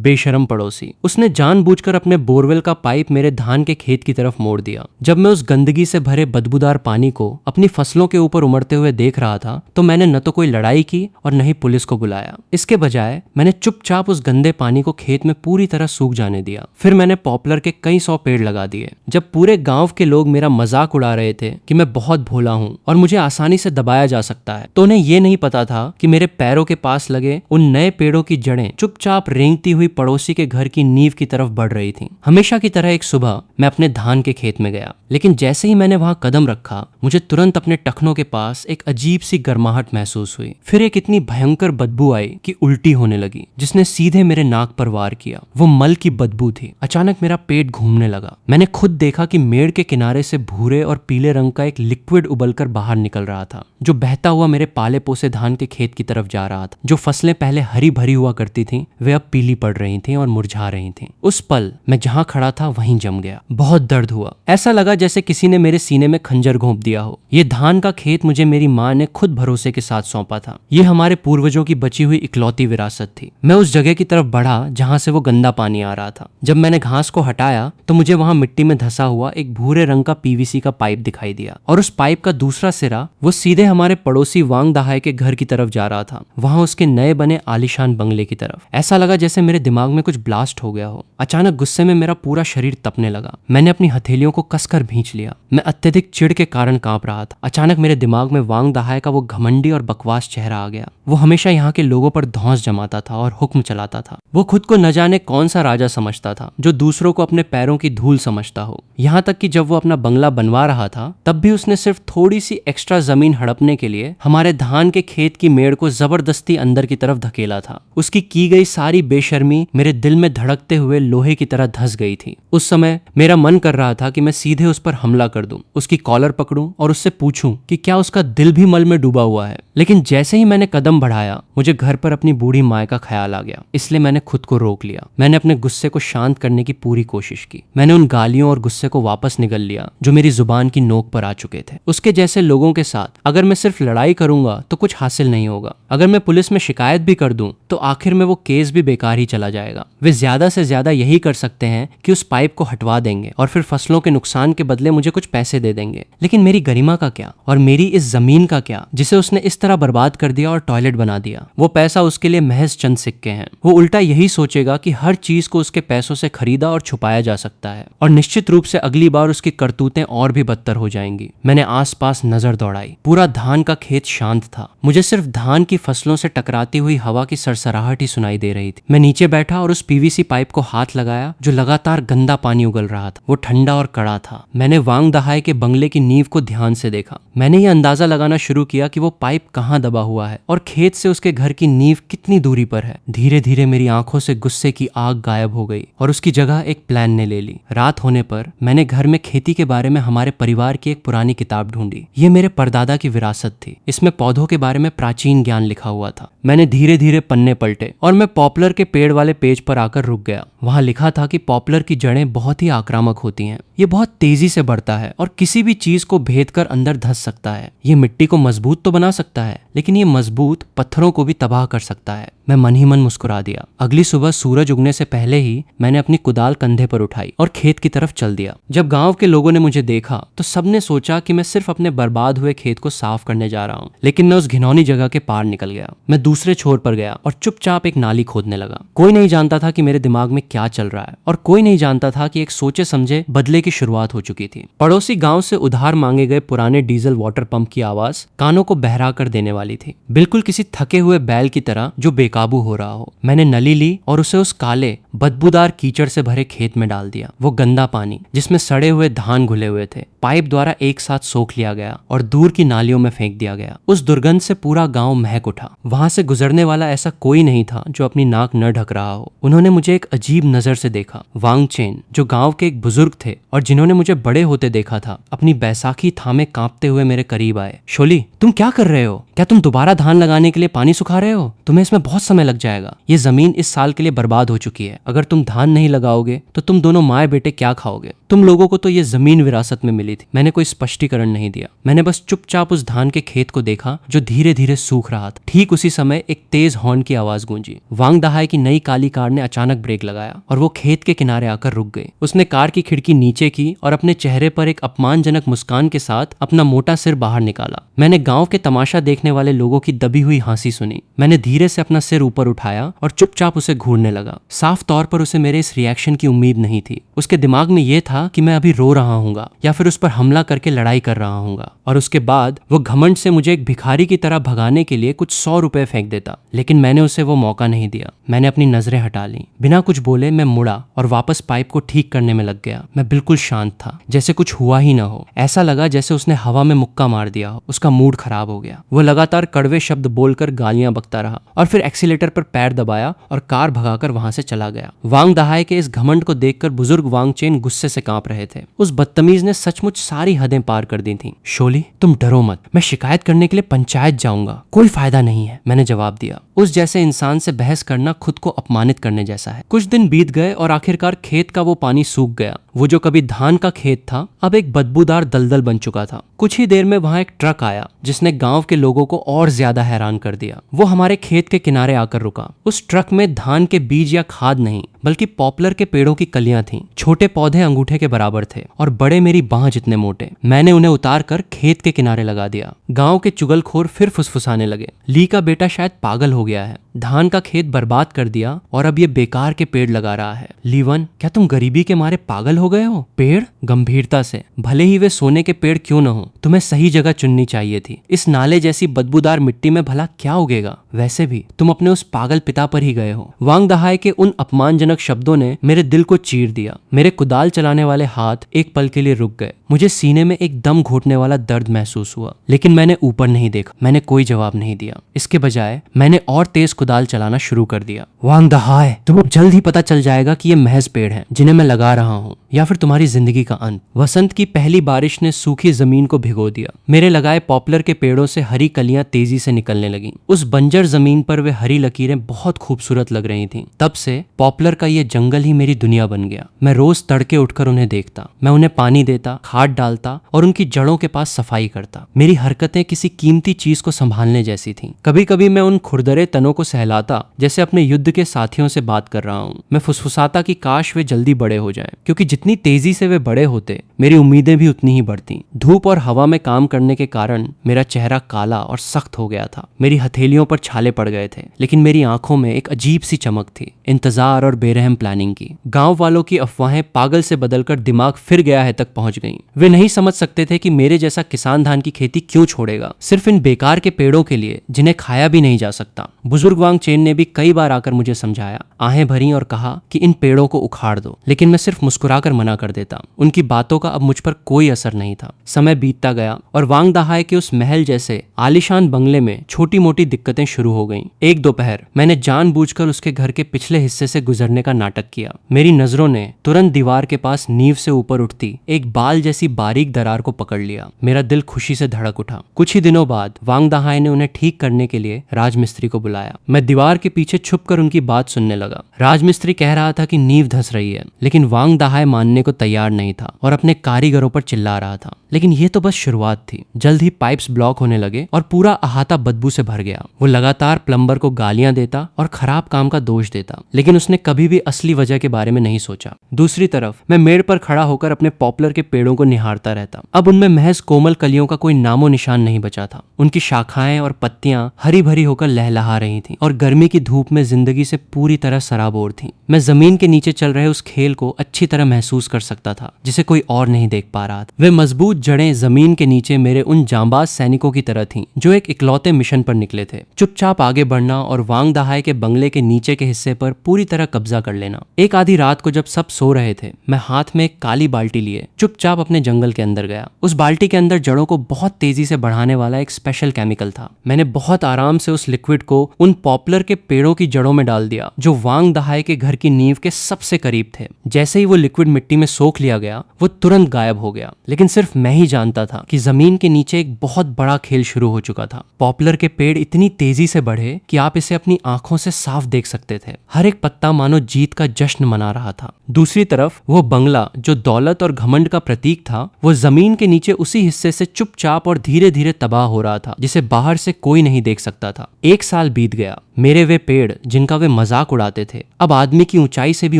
बेशरम पड़ोसी। उसने जानबूझकर अपने बोरवेल का पाइप मेरे धान के खेत की तरफ मोड़ दिया। जब मैं उस गंदगी से भरे बदबूदार पानी को अपनी फसलों के ऊपर उमड़ते हुए देख रहा था तो मैंने न तो कोई लड़ाई की और न ही पुलिस को बुलाया। इसके बजाय मैंने चुपचाप उस गंदे पानी को खेत में पूरी तरह सूख जाने दिया। फिर मैंने पॉपुलर के कई 100 पेड़ लगा दिए। जब पूरे गांव के लोग मेरा मजाक उड़ा रहे थे कि मैं बहुत भोला हूँ और मुझे आसानी से दबाया जा सकता है, तो उन्हें ये नहीं पता था कि मेरे पैरों के पास लगे उन नए पेड़ों की जड़ें चुपचाप रेंगती हुई पड़ोसी के घर की नींव की तरफ बढ़ रही थी। हमेशा की तरह एक सुबह मैं अपने धान के खेत में गया, लेकिन जैसे ही मैंने वहां कदम रखा मुझे तुरंत अपने टखनों के पास एक अजीब सी गर्माहट महसूस हुई। फिर एक इतनी भयंकर बदबू आई कि उल्टी होने लगी, जिसने सीधे मेरे नाक पर वार किया। वो मल की बदबू थी। अचानक मेरा पेट घूमने लगा। मैंने खुद देखा कि मेड़ के किनारे से भूरे और पीले रंग का एक लिक्विड उबलकर बाहर निकल रहा था, जो बहता हुआ मेरे पाले पोसे धान के खेत की तरफ जा रहा था। जो फसलें पहले हरी भरी हुआ करती थीं, वे अब पीली पड़ रही थीं और मुरझा रही थीं। उस पल मैं जहां खड़ा था वहीं जम गया। बहुत दर्द हुआ। ऐसा लगा जैसे किसी ने मेरे सीने में खंजर घोंप दिया हो। ये धान का खेत मुझे मेरी माँ ने खुद भरोसे के साथ सौंपा था। ये हमारे पूर्वजों की बची हुई इकलौती विरासत थी। मैं उस जगह की तरफ बढ़ा जहां से वो गंदा पानी आ रहा था। जब मैंने घास को हटाया तो मुझे वहां मिट्टी में धंसा हुआ एक भूरे रंग का पीवीसी का पाइप दिखाई दिया, और उस पाइप का दूसरा सिरा वो सीधे हमारे पड़ोसी वांग दहाय के घर की तरफ जा रहा था, वहां उसके नए बने आलीशान बंगले की तरफ। ऐसा लगा जैसे मेरे दिमाग में कुछ ब्लास्ट हो गया हो। अचानक गुस्से में मेरा पूरा शरीर तपने लगा। मैंने अपनी हथेलियों को कसकर भींच लिया। मैं अत्यधिक चिढ़ के कारण कांप रहा था। अचानक मेरे दिमाग में वांग दहाय का वो घमंडी और बकवास चेहरा आ गया। वो हमेशा यहाँ के लोगों पर धौंस जमाता था और हुक्म चलाता था। वो खुद को न जाने कौन सा राजा समझता था जो दूसरों को अपने पैरों की धूल समझता हो। यहाँ तक कि जब वो अपना बंगला बनवा रहा था तब भी उसने सिर्फ थोड़ी सी एक्स्ट्रा जमीन हड़पने के लिए हमारे धान के खेत की मेड़ को जबरदस्ती अंदर की तरफ धकेला था। उसकी की गई सारी बेशर्मी मेरे दिल में धड़कते हुए लोहे की तरह धंस गई थी। उस समय मेरा मन कर रहा था कि मैं सीधे उस पर हमला कर दूं, उसकी कॉलर पकड़ूं और उससे पूछूं कि क्या उसका दिल भी मल में डूबा हुआ है। लेकिन जैसे ही मैंने कदम बढ़ाया मुझे घर पर अपनी बूढ़ी माँ का ख्याल आ गया, इसलिए मैंने खुद को रोक लिया। मैंने अपने गुस्से को शांत करने की पूरी कोशिश की। मैंने उन गालियों और गुस्से को वापस निगल लिया जो मेरी जुबान की नोक पर आ चुके थे। उसके जैसे लोगों के साथ अगर मैं सिर्फ लड़ाई करूंगा तो कुछ हासिल नहीं होगा। अगर मैं पुलिस में शिकायत भी कर दूं तो आखिर में वो केस भी बेकार ही चला जाएगा। वे ज्यादा से ज्यादा यही कर सकते हैं कि उस पाइप को हटवा देंगे और फिर फसलों के नुकसान के बदले मुझे कुछ पैसे दे देंगे। लेकिन मेरी गरिमा का क्या, और मेरी इस जमीन का क्या जिसे उसने इस तरह बर्बाद कर दिया और टॉयलेट बना दिया। वो पैसा उसके लिए महज चंद सिक्के हैं। वो उल्टा यही सोचेगा कि हर चीज को उसके पैसों से खरीदा और छुपाया जा सकता है, और निश्चित रूप से अगली बार उसकी करतूतें और भी बदतर हो जाएंगी। मैंने आसपास नजर दौड़ाई। पूरा धान का खेत शांत था। मुझे सिर्फ धान की फसलों से टकराती हुई हवा की सरसराहट ही सुनाई दे रही थी। मैं नीचे बैठा और उस पीवीसी पाइप को हाथ लगाया जो लगातार गंदा पानी उगल रहा था। वो ठंडा और कड़ा था। मैंने वांग दहाय के बंगले की नींव को ध्यान से देखा। मैंने ये अंदाजा लगाना शुरू किया कि वो पाइप कहाँ दबा हुआ है और खेत से उसके घर की नींव कितनी दूरी पर है। धीरे धीरे मेरी आंखों से गुस्से की आग गायब हो गई और उसकी जगह एक प्लान ने ले ली। रात होने पर मैंने घर में खेती के बारे में हमारे परिवार की एक पुरानी किताब ढूंढी। ये मेरे परदादा की विरासत थी। इसमें पौधों के बारे में प्राचीन ज्ञान लिखा हुआ था। मैंने धीरे धीरे पन्ने पलटे और मैं पॉपुलर के पेड़ वाले पेज पर आकर रुक गया। वहां लिखा था कि पॉपुलर की जड़ें बहुत ही आक्रामक होती हैं। ये बहुत तेजी से बढ़ता है और किसी भी चीज को भेद कर अंदर धंस सकता है। ये मिट्टी को मजबूत तो बना सकता है, लेकिन ये मजबूत पत्थरों को भी तबाह कर सकता है। मैं मन ही मन मुस्कुरा दिया। अगली सुबह सूरज उगने से पहले ही मैंने अपनी कुदाल कंधे पर उठाई और खेत की तरफ चल दिया। जब गांव के लोगों ने मुझे देखा तो सबने सोचा कि मैं सिर्फ अपने बर्बाद हुए खेत को साफ करने जा रहा हूँ, लेकिन मैं उस घिनौनी जगह के पार निकल गया। मैं दूसरे छोर पर गया और चुपचाप एक नाली खोदने लगा। कोई नहीं जानता था कि मेरे दिमाग में क्या चल रहा है, और कोई नहीं जानता था कि एक सोचे समझे बदले की शुरुआत हो चुकी थी। पड़ोसी गांव से उधार मांगे गए पुराने डीजल वाटर पंप की आवाज कानों को बहरा कर देने वाली थी, बिल्कुल किसी थके हुए बैल की तरह जो बेकाबू हो रहा हो। मैंने नली ली और उसे उस काले बदबूदार कीचड़ से भरे खेत में डाल दिया। वो गंदा पानी जिसमें सड़े हुए धान घुले हुए थे पाइप द्वारा एक साथ सोख लिया गया और दूर की नालियों में फेंक दिया गया। उस दुर्गंध से पूरा गांव महक उठा। वहां से गुजरने वाला ऐसा कोई नहीं था जो अपनी नाक न ढक रहा हो। उन्होंने मुझे एक अजीब नजर से देखा। वांगचेन, जो गांव के एक बुजुर्ग थे और जिन्होंने मुझे बड़े होते देखा था, अपनी बैसाखी थामे कांपते हुए मेरे करीब आए। शोली, तुम क्या कर रहे हो? क्या तुम दोबारा धान लगाने के लिए पानी सुखा रहे हो? तुम्हें इसमें बहुत समय लग जाएगा। ये जमीन इस साल के लिए बर्बाद हो चुकी है। अगर तुम धान नहीं लगाओगे तो तुम दोनों माए बेटे क्या खाओगे? तुम लोगों को तो ये जमीन विरासत में मिली थी। मैंने कोई स्पष्टीकरण नहीं दिया। मैंने बस चुपचाप उस धान के खेत को देखा जो धीरे धीरे सूख रहा था। ठीक उसी समय एक तेज हॉर्न की आवाज गूंजी। वांग दहाई की नई काली कार ने अचानक ब्रेक लगाया और वो खेत के किनारे आकर रुक गई। उसने कार की खिड़की नीचे की और अपने चेहरे पर एक अपमानजनक मुस्कान के साथ अपना मोटा सिर बाहर निकाला। मैंने गांव के तमाशा देखने वाले लोगों की दबी हुई हंसी सुनी। मैंने धीरे से अपना सिर ऊपर उठाया और चुपचाप उसे घूरने लगा। साफ तौर पर उसे मेरे इस रिएक्शन की उम्मीद नहीं थी। उसके दिमाग में यह था कि मैं अभी रो रहा हूंगा या फिर उस पर हमला करके लड़ाई कर रहा हूंगा, और उसके बाद वो घमंड से मुझे एक भिखारी की तरह भगाने के लिए कुछ 100 रुपए फेंक देता। लेकिन मैंने उसे वो मौका नहीं दिया। मैंने अपनी नजरें हटा ली। बिना कुछ बोले मैं मुड़ा और वापस पाइप को ठीक करने में लग गया। मैं बिल्कुल शांत था, जैसे कुछ हुआ ही ना हो। ऐसा लगा जैसे उसने हवा में मुक्का मार दिया हो। उसका मूड खराब हो गया। वो लगातार कड़वे शब्द बोलकर गालियां बकता रहा और फिर एक्सीलेटर पर पैर दबाया और कार भगाकर वहां से चला गया। वांग दहाई के इस घमंड को देखकर बुजुर्ग वांग चेन गुस्से से कांप रहे थे। उस बदतमीज ने सचमुच सारी हदें पार कर दी थीं। शोली, तुम डरो मत, मैं शिकायत करने के लिए पंचायत जाऊंगा, कोई फायदा नहीं है, मैंने जवाब दिया। उस जैसे इंसान से बहस करना खुद को अपमानित करने जैसा है। कुछ दिन बीत गए और आखिरकार खेत का वो पानी सूख गया। वो जो कभी धान का खेत था अब एक बदबूदार दलदल बन चुका था। कुछ ही देर में वहां एक ट्रक आया जिसने गांव के लोगों को और ज्यादा हैरान कर दिया। वो हमारे खेत के किनारे आकर रुका। उस ट्रक में धान के बीज या खाद नहीं बल्कि पॉपुलर के पेड़ों की कलियां थीं। छोटे पौधे अंगूठे के बराबर थे और बड़े मेरी बांह जितने मोटे। मैंने उन्हें उतार कर खेत के किनारे लगा दिया। गांव के चुगलखोर फिर फुसफुसाने लगे। ली का बेटा शायद पागल हो गया है, धान का खेत बर्बाद कर दिया और अब ये बेकार के पेड़ लगा रहा है। लीवन, क्या तुम गरीबी के मारे पागल हो गए हो? पेड़? गंभीरता से, भले ही वे सोने के पेड़ क्यों न हो, तुम्हें सही जगह चुननी चाहिए थी। इस नाले जैसी बदबूदार मिट्टी में भला क्या उगेगा? वैसे भी तुम अपने उस पागल पिता पर ही गए हो। वांग दहाई के उन अपमानजनक शब्दों ने मेरे दिल को चीर दिया। मेरे कुदाल चलाने वाले हाथ एक पल के लिए रुक गए। मुझे सीने में एक दम घोटने वाला दर्द महसूस हुआ, लेकिन मैंने ऊपर नहीं देखा। मैंने कोई जवाब नहीं दिया। इसके बजाय मैंने और तेज कुदाल चलाना शुरू कर दिया। वांग दहाई, तुम्हें जल्द ही पता चल जाएगा कि ये महज पेड़ हैं जिन्हें मैं लगा रहा हूँ, या फिर तुम्हारी जिंदगी का अंत। वसंत की पहली बारिश ने सूखी जमीन को भिगो दिया। मेरे लगाए पॉपुलर के पेड़ों से हरी कलियां तेजी से निकलने लगीं। उस बंजर जमीन पर वे हरी लकीरें बहुत खूबसूरत लग रही थीं। तब से पॉपुलर का ये जंगल ही मेरी दुनिया बन गया। मैं रोज तड़के उठकर उन्हें देखता। मैं उन्हें पानी देता, खाद डालता और उनकी जड़ों के पास सफाई करता। मेरी हरकतें किसी कीमती चीज को संभालने जैसी थीं। कभी कभी मैं उन खुरदरे तनों को सहलाता जैसे अपने युद्ध के साथियों से बात कर रहा हूँ। मैं फुसफुसाता कि काश वे जल्दी बड़े हो जाएं, क्योंकि जितनी तेजी से वे बड़े होते मेरी उम्मीदें भी उतनी ही बढ़ती। धूप और हवा में काम करने के कारण मेरा चेहरा काला और सख्त हो गया था। मेरी हथेलियों पर छाले पड़ गए थे, लेकिन मेरी आंखों में एक अजीब सी चमक थी, इंतजार और बेरहम प्लानिंग की। गांव वालों की अफवाहें पागल से बदलकर दिमाग फिर गया है तक पहुंच गईं। वे नहीं समझ सकते थे कि मेरे जैसा किसान धान की खेती क्यों छोड़ेगा, सिर्फ इन बेकार के पेड़ों के लिए जिन्हें खाया भी नहीं जा सकता। बुजुर्ग वांग चेन ने भी कई बार आकर मुझे समझाया, आहें भरी और कहा कि इन पेड़ों को उखाड़ दो, लेकिन मैं सिर्फ मुस्कुराकर मना कर देता। उनकी बातों का अब मुझ पर कोई असर नहीं था। समय बीतता गया और वांग दहाई के उस महल जैसे आलीशान बंगले में छोटी मोटी दिक्कतें शुरू हो गईं। एक दोपहर मैंने जानबूझकर उसके घर के पिछले हिस्से से गुजरने का नाटक किया। मेरी नजरों ने तुरंत दीवार के पास नींव से ऊपर उठती एक बाल जैसी बारीक दरार को पकड़ लिया। मेरा दिल खुशी से धड़क उठा। कुछ ही दिनों बाद वांग दहाई ने उन्हें ठीक करने के लिए राजमिस्त्री को बुलाया। मैं दीवार के पीछे छुपकर उनकी बात सुनने लगा। राजमिस्त्री कह रहा था कि नींव धंस रही है, लेकिन वांग दहाई मानने को तैयार नहीं था और अपने कारीगरों पर चिल्ला रहा था। लेकिन ये तो बस शुरुआत थी। जल्द ही पाइप्स ब्लॉक होने लगे और पूरा अहाता बदबू से भर गया। वो लगातार प्लम्बर को गालियां देता और खराब काम का दोष देता, लेकिन उसने कभी भी असली वजह के बारे में नहीं सोचा। दूसरी तरफ मैं मेड़ पर खड़ा होकर अपने पॉपुलर के पेड़ों को निहारता रहता। अब उनमें महज कोमल कलियों का कोई नामो निशान नहीं बचा था। उनकी शाखाएं और पत्तियां हरी भरी होकर लहलहा रही थीं और गर्मी की धूप में जिंदगी से पूरी तरह सराबोर थीं। मैं जमीन के नीचे चल रहे उस खेल को अच्छी तरह महसूस कर सकता था जिसे कोई और नहीं देख पा रहा था। वे मजबूत जड़ें जमीन के नीचे मेरे उन जांबाज सैनिकों की तरह थीं जो एक इकलौते मिशन पर निकले थे, चुपचाप आगे बढ़ना और वांग दहाई के बंगले के नीचे के हिस्से पर पूरी तरह कब्जा कर लेना। एक आधी रात को जब सब सो रहे थे, मैं हाथ में एक काली बाल्टी लिए चुपचाप अपने जंगल के अंदर गया। उस बाल्टी के अंदर जड़ों को बहुत तेजी से बढ़ाने वाला एक स्पेशल केमिकल था। मैंने बहुत आराम से उस लिक्विड को उन पॉपुलर के पेड़ों की जड़ों में डाल दिया जो वांग दहाई के घर की नींव के सबसे करीब थे। जैसे ही वो लिक्विड मिट्टी में सोख लिया गया, वो तुरंत गायब हो गया। लेकिन सिर्फ मैं मैं ही जानता था कि जमीन के नीचे एक बहुत बड़ा खेल शुरू हो चुका था। पॉपुलर के पेड़ इतनी तेजी से बढ़े कि आप इसे अपनी आंखों से साफ देख सकते थे। हर एक पत्ता मानो जीत का जश्न मना रहा था। दूसरी तरफ वो बंगला जो दौलत और घमंड का प्रतीक था, वो जमीन के नीचे उसी हिस्से से चुपचाप और धीरे धीरे तबाह हो रहा था जिसे बाहर से कोई नहीं देख सकता था। 1 साल बीत गया। मेरे वे पेड़ जिनका वे मजाक उड़ाते थे अब आदमी की ऊंचाई से भी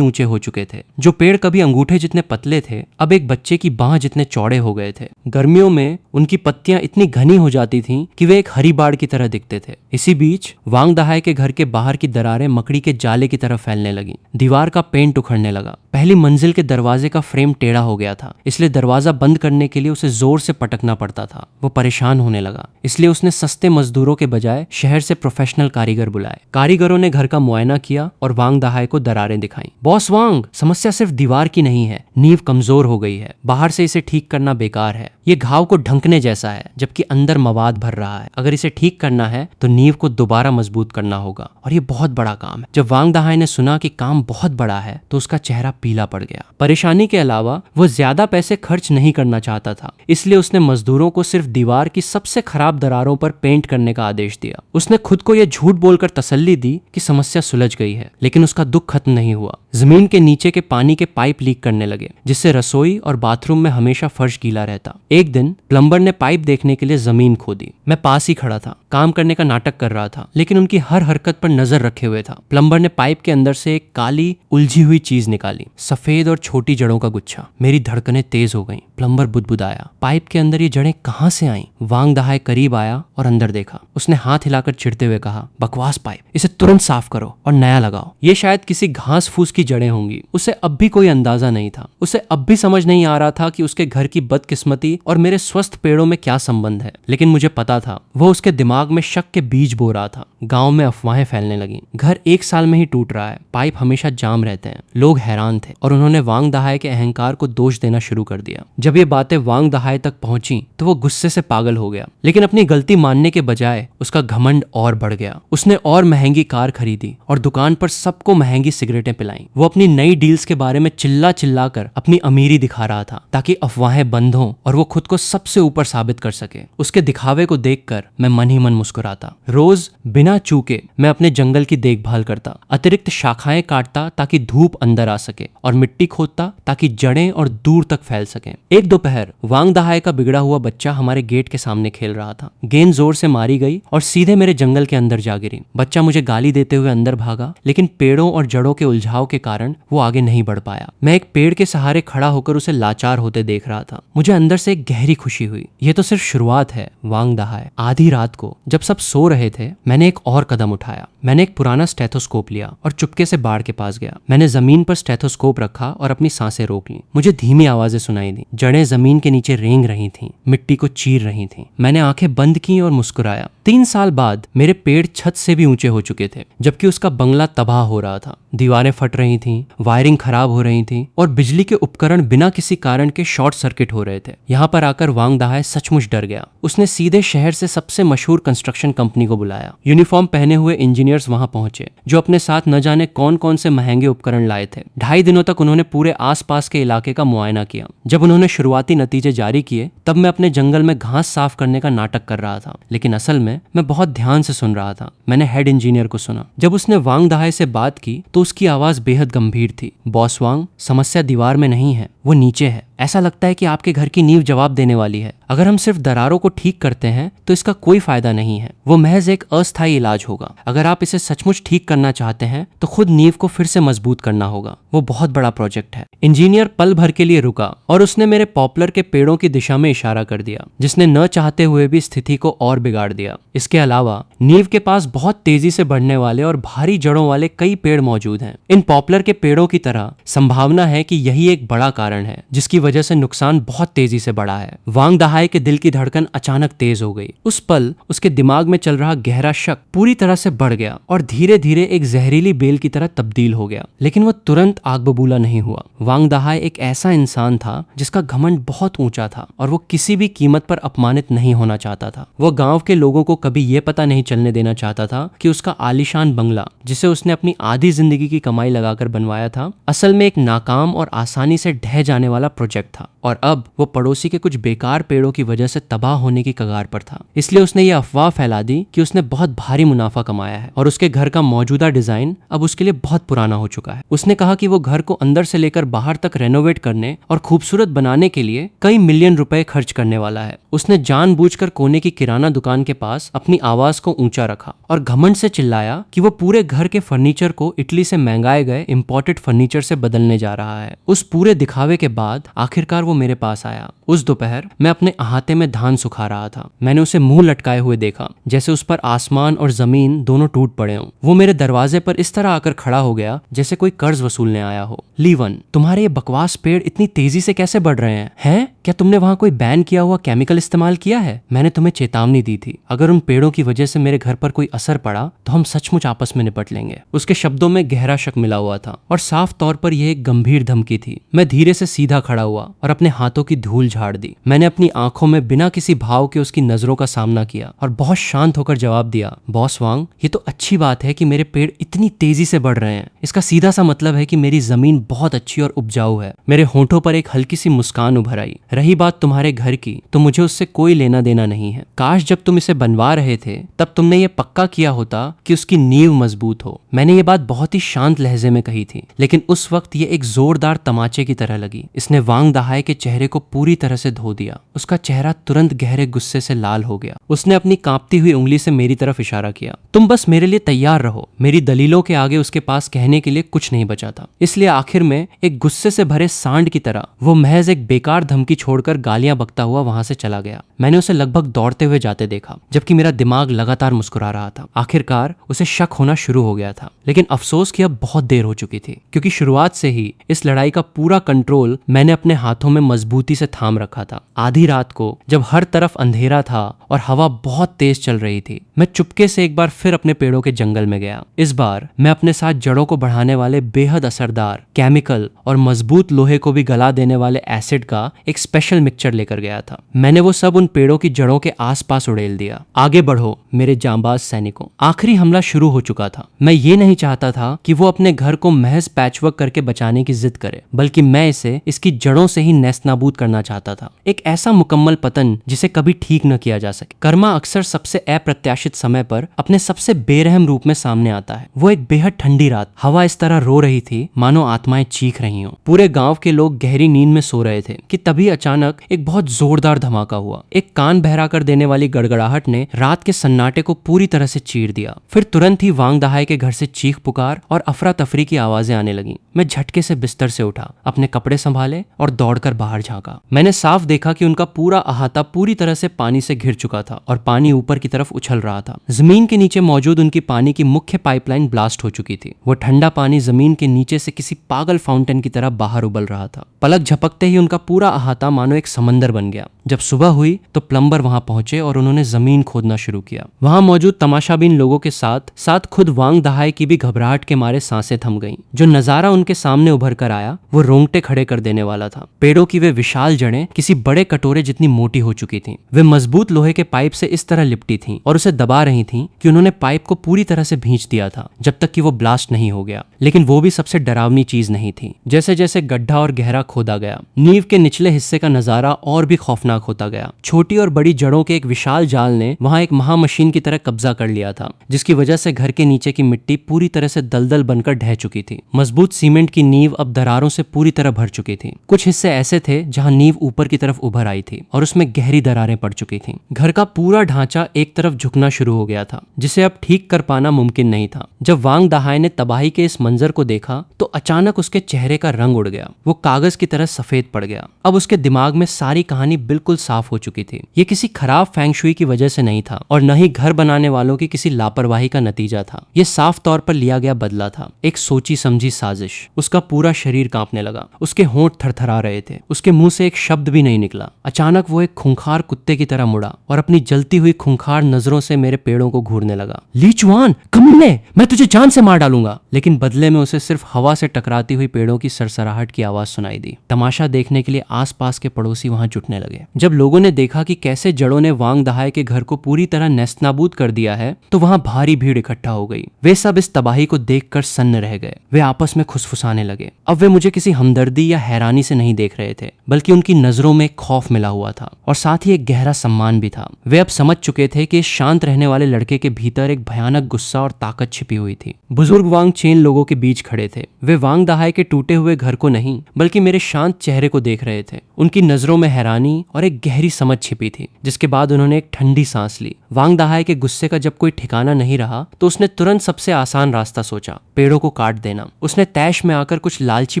ऊंचे हो चुके थे। जो पेड़ कभी अंगूठे जितने पतले थे अब एक बच्चे की बाह जितने चौड़े हो गए थे। गर्मियों में उनकी पत्तियां इतनी घनी हो जाती थीं कि वे एक हरी बाड़ की तरह दिखते थे। इसी बीच वांग दहाय के घर के बाहर की दरारें मकड़ी के जाले की तरह फैलने लगी। दीवार का पेंट उखड़ने लगा। पहली मंजिल के दरवाजे का फ्रेम टेढ़ा हो गया था, इसलिए दरवाजा बंद करने के लिए उसे जोर से पटकना पड़ता था। वो परेशान होने लगा, इसलिए उसने सस्ते मजदूरों के बजाय शहर से प्रोफेशनल कारीगर बुलाए। कारीगरों ने घर का मुआयना किया और वांग दहाय को दरारें दिखाई। बॉस वांग, समस्या सिर्फ दीवार की नहीं है, नींव कमजोर हो गई है। बाहर से इसे ठीक करना बेकार है। ये घाव को ढंकने जैसा है जबकि अंदर मवाद भर रहा है। अगर इसे ठीक करना है तो नींव को दोबारा मजबूत करना होगा और ये बहुत बड़ा काम है। जब वांग दहाय ने सुना कि काम बहुत बड़ा है तो उसका चेहरा पीला पड़ गया। परेशानी के अलावा वो ज्यादा पैसे खर्च नहीं करना चाहता था, इसलिए उसने मजदूरों को सिर्फ दीवार की सबसे खराब दरारों पर पेंट करने का आदेश दिया। उसने खुद को यह झूठ बोलकर तसल्ली दी कि समस्या सुलझ गई है, लेकिन उसका दुख खत्म नहीं हुआ। जमीन के नीचे के पानी के पाइप लीक करने लगे, जिससे रसोई और बाथरूम में हमेशा फर्श गीला रहता। एक दिन प्लम्बर ने पाइप देखने के लिए जमीन खोदी। मैं पास ही खड़ा था, काम करने का नाटक कर रहा था, लेकिन उनकी हर हरकत पर नजर रखे हुए था। प्लम्बर ने पाइप के अंदर से एक काली उलझी हुई चीज निकाली, सफेद और छोटी जड़ों का गुच्छा। मेरी धड़कनें तेज हो गईं। प्लम्बर बुदबुदाया, पाइप के अंदर ये जड़ें कहां से आईं? वांग दहाय करीब आया और अंदर देखा। उसने हाथ हिलाकर चिढ़ते हुए कहा, बकवास पाइप, इसे तुरंत साफ करो और नया लगाओ। ये शायद किसी घास फूस की जड़ें होंगी। उसे अब भी कोई अंदाजा नहीं था। उसे अब भी समझ नहीं आ रहा था कि उसके घर की बदकिस्मती और मेरे स्वस्थ पेड़ों में क्या संबंध है, लेकिन मुझे पता था वो उसके दिमाग में शक के बीज बो रहा था। गांव में अफवाहें फैलने लगी, घर 1 साल में ही टूट रहा है, पाइप हमेशा जाम रहते हैं। लोग हैरान थे और उन्होंने वांग दहाय के अहंकार को दोष देना शुरू कर दिया। जब ये बातें वांग दहाय तक पहुंची तो वो गुस्से से पागल हो गया, लेकिन अपनी गलती मानने के बजाय उसका घमंड और बढ़ गया। उसने और महंगी कार खरीदी और दुकान पर सबको महंगी सिगरेटें पिलाईं। वो अपनी नई डील्स के बारे में चिल्ला चिल्ला कर अपनी अमीरी दिखा रहा था ताकि अफवाहें बंद हों और वो खुद को सबसे ऊपर साबित कर सके। उसके दिखावे को देखकर मैं मन ही मन मुस्कुराता। रोज बिना चूके मैं अपने जंगल की देखभाल करता, अतिरिक्त शाखाएं काटता ताकि धूप अंदर आ सके और मिट्टी खोदता ताकि जड़ें और दूर तक फैल सकें। एक दोपहर वांग दहाय का बिगड़ा हुआ बच्चा हमारे गेट के सामने खेल रहा था। गेंद जोर से मारी गई और सीधे मेरे जंगल के अंदर जा गिरी। बच्चा मुझे गाली देते हुए अंदर भागा, लेकिन पेड़ों और जड़ों के उलझाव के कारण वो आगे नहीं बढ़ पाया। मैं एक पेड़ के सहारे खड़ा होकर उसे लाचार होते देख रहा था। मुझे अंदर से एक गहरी खुशी हुई। यह तो सिर्फ शुरुआत है, वांग दहाय। आधी रात को जब सब सो रहे थे मैंने एक और कदम उठाया। मैंने एक पुराना स्टेथोस्कोप लिया और चुपके से बाड़ के पास गया। मैंने जमीन पर स्टेथोस्कोप रखा और अपनी सांसें रोक ली। मुझे धीमी आवाजें सुनाई दी। जड़ें जमीन के नीचे रेंग रही थीं, मिट्टी को चीर रही थीं। मैंने आंखें बंद की और मुस्कुराया। 3 साल बाद मेरे पेड़ छत से भी ऊंचे हो चुके थे, जबकि उसका बंगला तबाह हो रहा था। दीवारें फट रही थीं, वायरिंग खराब हो रही थी और बिजली के उपकरण बिना किसी कारण के शॉर्ट सर्किट हो रहे थे। यहाँ पर आकर वांग दहाय सचमुच डर गया। उसने सीधे शहर से सबसे मशहूर कंस्ट्रक्शन कंपनी को बुलाया। यूनिफॉर्म पहने हुए इंजीनियर्स वहां पहुंचे, जो अपने साथ न जाने कौन कौन से महंगे उपकरण लाए थे। 2.5 दिनों तक उन्होंने पूरे आसपास के इलाके का मुआयना किया। जब उन्होंने शुरुआती नतीजे जारी किए तब मैं अपने जंगल में घास साफ करने का नाटक कर रहा था, लेकिन असल में मैं बहुत ध्यान से सुन रहा था। मैंने हेड इंजीनियर को सुना। जब उसने वांग दहाय से बात की तो उसकी आवाज बेहद गंभीर थी। बॉस वांग, समस्या दीवार में नहीं है, वो नीचे है। ऐसा लगता है कि आपके घर की नींव जवाब देने वाली है। अगर हम सिर्फ दरारों को ठीक करते हैं तो इसका कोई फायदा नहीं है। वो महज एक अस्थायी इलाज होगा। अगर आप इसे सचमुच ठीक करना चाहते हैं तो खुद नींव को फिर से मजबूत करना होगा। वो बहुत बड़ा प्रोजेक्ट है। इंजीनियर पल भर के लिए रुका और उसने मेरे पॉपुलर के पेड़ों की दिशा में इशारा कर दिया, जिसने न चाहते हुए भी स्थिति को और बिगाड़ दिया। इसके अलावा नींव के पास बहुत तेजी से बढ़ने वाले और भारी जड़ों वाले कई पेड़ मौजूद हैं। इन पॉपुलर के पेड़ों की तरह संभावना है कि यही एक बड़ा कारण है जिसकी वजह से नुकसान बहुत तेजी से बढ़ा है। वांग दहाय के दिल की धड़कन अचानक तेज हो गई। उस पल उसके दिमाग में चल रहा गहरा शक पूरी तरह से बढ़ गया और धीरे धीरे एक जहरीली बेल की तरह तब्दील हो गया। लेकिन वो तुरंत आग बबूला नहीं हुआ। वांग दहाय एक ऐसा इंसान था जिसका घमंड बहुत ऊंचा था और वो किसी भी कीमत पर अपमानित नहीं होना चाहता था। वो गांव के लोगों को कभी ये पता नहीं चलने देना चाहता था कि उसका आलीशान बंगला, जिसे उसने अपनी आधी जिंदगी की कमाई लगाकर बनवाया था, असल में एक नाकाम और आसानी से ढह जाने वाला प्रोजेक्ट था। और अब वो पड़ोसी के कुछ बेकार पेड़ों की वजह से तबाह होने की कगार पर था। इसलिए उसने ये अफवाह फैला दी कि उसने बहुत भारी मुनाफा कमाया है और उसके घर का मौजूदा डिजाइन अब उसके लिए बहुत पुराना हो चुका है। उसने कहा कि वो घर को अंदर से लेकर बाहर तक रेनोवेट करने और खूबसूरत बनाने के लिए कई मिलियन रुपए खर्च करने वाला है। उसने जानबूझकर कोने की किराना दुकान के पास अपनी आवाज को ऊंचा रखा और घमंड से चिल्लाया कि वो पूरे घर के फर्नीचर को इटली से मंगाए गए इंपोर्टेड फर्नीचर से बदलने जा रहा है। उस पूरे दिखावे के बाद आखिरकार वो मेरे पास आया। उस दोपहर मैं अपने अहाते में धान सुखा रहा था। मैंने उसे मुंह लटकाए हुए देखा, जैसे उस पर आसमान और जमीन दोनों टूट पड़े हों। वो मेरे दरवाजे पर इस तरह आकर खड़ा हो गया जैसे कोई कर्ज वसूलने आया हो। लीवन, तुम्हारे ये बकवास पेड़ इतनी तेजी से कैसे बढ़ रहे हैं? हैं? क्या तुमने वहां कोई बैन किया हुआ केमिकल इस्तेमाल किया है? मैंने तुम्हें चेतावनी दी थी, अगर उन पेड़ों की वजह से मेरे घर पर कोई असर पड़ा तो हम सचमुच आपस में निपट लेंगे। उसके शब्दों में गहरा शक मिला हुआ था और साफ तौर पर यह एक गंभीर धमकी थी। मैं धीरे से सीधा खड़ा हुआ और अपने हाथों की धूल झाड़ दी। मैंने अपनी आंखों में बिना किसी भाव के उसकी नजरों का सामना किया और बहुत शांत होकर जवाब दिया, बॉस वांग, ये तो अच्छी बात है कि मेरे पेड़ इतनी तेजी से बढ़ रहे हैं। इसका सीधा सा मतलब है कि मेरी जमीन बहुत अच्छी और उपजाऊ है। मेरे होंठों पर एक हल्की सी मुस्कान उभर आई। रही बात तुम्हारे घर की, तो मुझे उससे कोई लेना देना नहीं है। काश जब तुम इसे बनवा रहे थे तब तुमने ये पक्का किया होता कि उसकी नींव मजबूत हो। मैंने ये बात बहुत ही शांत लहजे में कही थी, लेकिन उस वक्त ये एक जोरदार तमाचे की तरह लगी। इसने वांग दहाई के चेहरे को पूरी तरह से धो दिया। उसका चेहरा तुरंत गहरे गुस्से से लाल हो गया। उसने अपनी कांपती हुई उंगली से मेरी तरफ इशारा किया। तुम बस मेरे लिए तैयार रहो। मेरी दलीलों के आगे उसके पास कहने के लिए कुछ नहीं बचा था। इसलिए आखिर में एक गुस्से से भरे सांड की तरह वो महज एक बेकार धमकी छोड़कर गालियां बकता हुआ वहां से चला गया। मैंने उसे लगभग दौड़ते हुए जाते देखा, जबकि मेरा दिमाग लगातार मुस्कुरा रहा था। आखिरकार उसे शक होना शुरू हो गया था, लेकिन अफसोस कि अब बहुत देर हो चुकी थी, क्योंकि शुरुआत से ही इस लड़ाई का पूरा कंट्रोल मैंने अपने हाथों में मजबूती से थाम रखा था। आधी रात को जब हर तरफ अंधेरा था और हवा बहुत तेज चल रही थी, मैं चुपके से एक बार फिर अपने पेड़ों के जंगल में गया। इस बार मैं अपने साथ जड़ों को बढ़ाने वाले बेहद असरदार केमिकल और मजबूत लोहे को भी गला देने वाले एसिड का एक स्पेशल मिक्सचर लेकर गया था। मैंने वो सब उन पेड़ों की जड़ों के आसपास उड़ेल दिया। आगे बढ़ो मेरे जांबाज सैनिकों। आखिरी हमला शुरू हो चुका था। मैं ये नहीं चाहता था कि वो अपने घर को महज पैचवर्क करके बचाने की जिद करे, बल्कि मैं इसे इसकी जड़ों से ही नेस्तनाबूद करना चाहता था। एक ऐसा मुकम्मल पतन जिसे कभी ठीक न किया जा सके। कर्मा अक्सर सबसे अप्रत्याशित समय पर अपने सबसे बेरहम रूप में सामने आता है। वो एक बेहद ठंडी रात, हवा इस तरह रो रही थी मानो आत्माएं चीख रही हों। पूरे गांव के लोग गहरी नींद में सो रहे थे कि तभी अचानक एक बहुत जोरदार धमाका हुआ। एक कान बहरा कर देने वाली गड़गड़ाहट ने रात के सन्नाटे को पूरी तरह से चीर दिया। फिर तुरंत ही वांग दहाई के घर से चीख पुकार और अफरा तफरी की आवाजें आने लगी। मैं झटके से बिस्तर से उठा, अपने कपड़े संभाले और दौड़कर बाहर झांका। मैंने साफ देखा कि उनका पूरा अहाता पूरी तरह से पानी से घिर चुका था और पानी ऊपर की तरफ उछल रहा था। जमीन के नीचे मौजूद उनकी पानी की मुख्य पाइपलाइन ब्लास्ट हो चुकी थी। वो ठंडा पानी जमीन के नीचे से किसी पागल फाउंटेन की तरह बाहर उबल रहा था। पलक झपकते ही उनका पूरा अहाता मानो एक समंदर बन गया। जब सुबह हुई तो प्लम्बर वहां पहुंचे और उन्होंने जमीन खोदना शुरू किया। वहां मौजूद तमाशाबीन लोगों के साथ साथ खुद वांग दहाई की भी घबराहट के मारे सांसें थम गईं। जो नजारा उनके सामने उभर कर आया वो रोंगटे खड़े कर देने वाला था। पेड़ों की वे विशाल जड़ें किसी बड़े कटोरे जितनी मोटी हो चुकी थीं। वे मजबूत लोहे के पाइप से इस तरह लिपटी थीं और उसे दबा रही थीं कि उन्होंने पाइप को पूरी तरह से भींच दिया था जब तक कि वो ब्लास्ट नहीं हो गया। लेकिन वो भी सबसे डरावनी चीज नहीं थी। जैसे जैसे गड्ढा और गहरा खोदा गया, नींव के निचले हिस्से का नजारा और भी खौफनाक होता गया। छोटी और बड़ी जड़ों के एक विशाल जाल ने वहां एक महामशीन की तरह कब्जा कर लिया था, जिसकी वजह से घर के नीचे की मिट्टी पूरी तरह से दलदल बनकर ढह चुकी थी। मजबूत सीमेंट की नींव अब दरारों से पूरी तरह भर चुकी थी। कुछ हिस्से ऐसे थे जहां नींव ऊपर की तरफ उभर आई थी और उसमें गहरी दरारें पड़ चुकी थीं। घर का पूरा ढांचा एक तरफ झुकना शुरू हो गया था, जिसे अब ठीक कर पाना मुमकिन नहीं था। जब वांग दहाई ने तबाही के इस मंजर को देखा तो अचानक उसके चेहरे का रंग उड़ गया। वो कागज की तरह सफेद पड़ गया। अब उसके दिमाग में सारी कहानी बिल्कुल साफ हो चुकी थी। ये किसी खराब फेंगशुई की वजह से नहीं था और न ही घर बनाने वालों की किसी लापरवाही का नतीजा था। ये साफ तौर पर लिया गया बदला था, एक सोची समझी साजिश। उसका पूरा शरीर कांपने लगा। उसके होंठ थरथरा रहे थे। उसके मुंह से एक शब्द भी नहीं निकला। अचानक वो एक खूंखार कुत्ते की तरह मुड़ा और अपनी जलती हुई खूंखार नजरों से मेरे पेड़ों को घूरने लगा। ली चुआन, कमीने, मैं तुझे जान से मार डालूंगा। लेकिन बदले में उसे सिर्फ हवा से टकराती हुई पेड़ों की सरसराहट की आवाज सुनाई दी। तमाशा देखने के लिए आसपास के पड़ोसी वहां जुटने लगे। जब लोगों ने देखा कि कैसे जड़ों ने वांग दहाय के घर को पूरी तरह नेस्तनाबूद कर दिया है तो वहां भारी भीड़ इकट्ठा हो गई। वे सब इस तबाही को देखकर सन्न रह गए। वे आपस में खुसफुसाने लगे। अब वे मुझे किसी हमदर्दी या हैरानी से नहीं देख रहे थे, बल्कि उनकी नजरों में खौफ मिला हुआ था और साथ ही एक गहरा सम्मान भी था। वे अब समझ चुके थे कि इस शांत रहने वाले लड़के के भीतर एक भयानक गुस्सा और ताकत छिपी हुई थी। बुजुर्ग वांग चेन लोगों के बीच खड़े थे। वे वांग दहाय के टूटे हुए घर को नहीं बल्कि मेरे शांत चेहरे को देख रहे थे। उनकी नजरों में हैरानी और एक गहरी समझ छिपी थी, जिसके बाद उन्होंने एक ठंडी सांस ली। वांग दहाय के गुस्से का जब कोई ठिकाना नहीं रहा तो उसने तुरंत सबसे आसान रास्ता सोचा, पेड़ों को काट देना। उसने तैश में आकर कुछ लालची